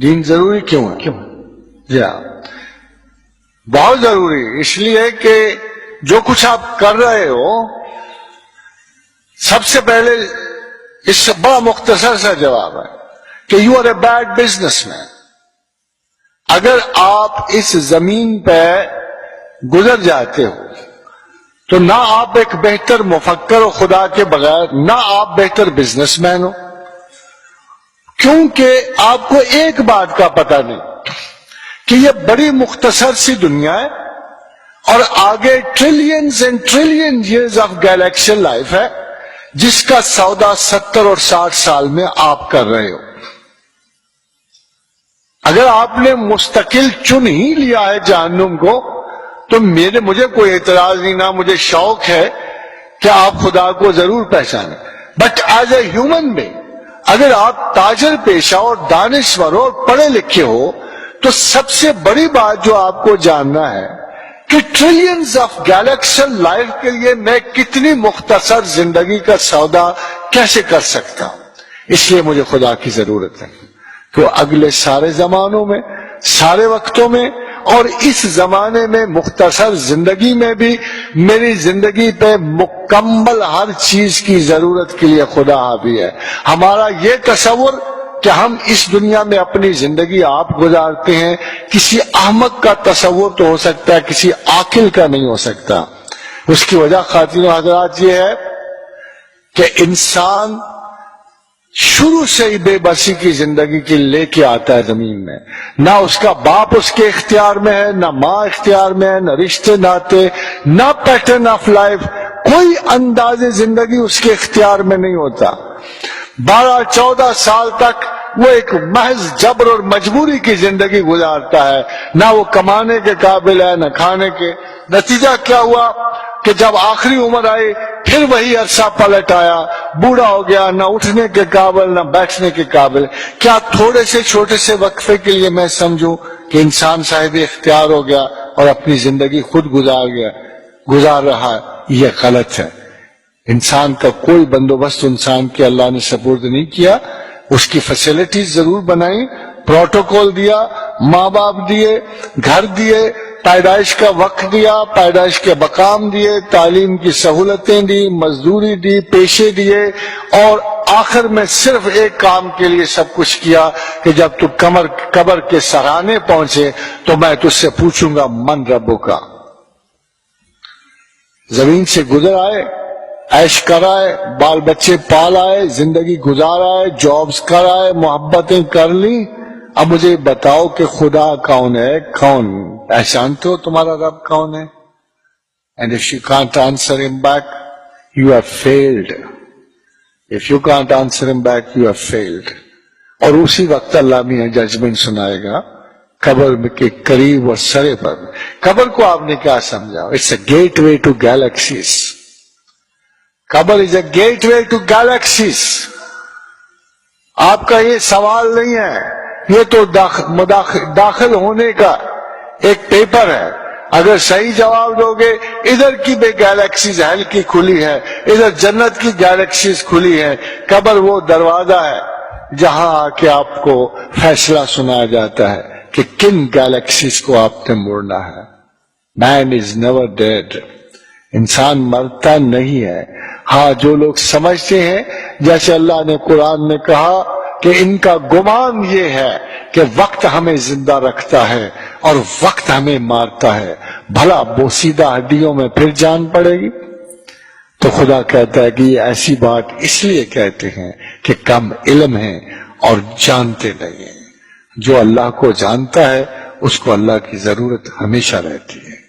دین ضروری کیوں ہے؟ جی ہاں، بہت ضروری اس لیے کہ جو کچھ آپ کر رہے ہو، سب سے پہلے اس سے بڑا مختصر سا جواب ہے کہ you are a bad businessman. اگر آپ اس زمین پہ گزر جاتے ہو تو نہ آپ ایک بہتر مفکر ہو خدا کے بغیر، نہ آپ بہتر بزنس مین ہو، کیونکہ آپ کو ایک بات کا پتہ نہیں کہ یہ بڑی مختصر سی دنیا ہے اور آگے trillions and trillion years of galactical life ہے، جس کا سودا 70 اور 60 سال میں آپ کر رہے ہو۔ اگر آپ نے مستقل چن ہی لیا ہے جہنم کو تو مجھے کوئی اعتراض نہیں، نہ مجھے شوق ہے کہ آپ خدا کو ضرور پہچانیں، but as a human being اگر آپ تاجر پیشہ اور دانشور اور پڑھے لکھے ہو تو سب سے بڑی بات جو آپ کو جاننا ہے کہ ٹریلینز آف گیلیکسیل لائف کے لیے میں کتنی مختصر زندگی کا سودا کیسے کر سکتا ہوں۔ اس لیے مجھے خدا کی ضرورت ہے کہ وہ اگلے سارے زمانوں میں، سارے وقتوں میں اور اس زمانے میں مختصر زندگی میں بھی میری زندگی پہ مکمل ہر چیز کی ضرورت کے لیے خدا حاوی ہے۔ ہمارا یہ تصور کہ ہم اس دنیا میں اپنی زندگی آپ گزارتے ہیں، کسی احمق کا تصور تو ہو سکتا ہے، کسی عاقل کا نہیں ہو سکتا۔ اس کی وجہ خواتین و حضرات یہ ہے کہ انسان شروع سے ہی بے بسی کی زندگی کی لے کے آتا ہے زمین میں، نہ اس کا باپ اس کے اختیار میں ہے، نہ ماں اختیار میں ہے، نہ رشتے ناتے، نہ پیٹرن آف لائف، کوئی انداز زندگی اس کے اختیار میں نہیں ہوتا۔ 12-14 سال تک وہ ایک محض جبر اور مجبوری کی زندگی گزارتا ہے، نہ وہ کمانے کے قابل ہے نہ کھانے کے۔ نتیجہ کیا ہوا کہ جب آخری عمر آئی پھر وہی عرصہ پلٹ آیا، بوڑھا ہو گیا، نہ اٹھنے کے قابل نہ بیٹھنے کے قابل۔ کیا تھوڑے سے چھوٹے سے وقفے کے لیے میں سمجھوں کہ انسان صاحب اختیار ہو گیا اور اپنی زندگی خود گزار رہا ہے؟ یہ غلط ہے۔ انسان کا کوئی بندوبست انسان کے اللہ نے سپرد نہیں کیا، اس کی فیسلٹیز ضرور بنائی، پروٹوکول دیا، ماں باپ دیے، گھر دیے، پیدائش کا وقت دیا، پیدائش کے مقام دیے، تعلیم کی سہولتیں دی، مزدوری دی، پیشے دیے، اور آخر میں صرف ایک کام کے لیے سب کچھ کیا کہ جب تو قبر کے سرانے پہنچے تو میں تجھ سے پوچھوں گا من ربو کا۔ زمین سے گزر آئے، عیش کرائے، بال بچے پال آئے، زندگی گزار آئے، جابز کر آئے، محبتیں کر لیں، اب مجھے بتاؤ کہ خدا کون ہے؟ کون جانتے ہو تمہارا رب کون ہے؟ And if you can't answer him back, you have failed. If you can't answer him back, you have failed. اور اسی وقت اللہ میاں ججمنٹ سنائے گا قبر کے قریب اور سرے پر۔ قبر کو آپ نے کیا سمجھا؟ It's a gateway to galaxies. قبر is a gateway to galaxies. آپ کا یہ سوال نہیں ہے، یہ تو داخل ہونے کا ایک پیپر ہے۔ اگر صحیح جواب دو گے ادھر کی بھی گیلیکسیز ہیل کی کھلی ہے، ادھر جنت کی گیلیکسیز کھلی ہے۔ قبر وہ دروازہ ہے جہاں آ کے آپ کو فیصلہ سنایا جاتا ہے کہ کن گیلیکسیز کو آپ نے مڑنا ہے۔ Man is never dead. انسان مرتا نہیں ہے۔ ہاں، جو لوگ سمجھتے ہیں جیسے اللہ نے قرآن میں کہا کہ ان کا گمان یہ ہے کہ وقت ہمیں زندہ رکھتا ہے اور وقت ہمیں مارتا ہے، بھلا بوسیدہ ہڈیوں میں پھر جان پڑے گی؟ تو خدا کہتا ہے کہ یہ ایسی بات اس لیے کہتے ہیں کہ کم علم ہیں اور جانتے نہیں ہیں۔ جو اللہ کو جانتا ہے اس کو اللہ کی ضرورت ہمیشہ رہتی ہے۔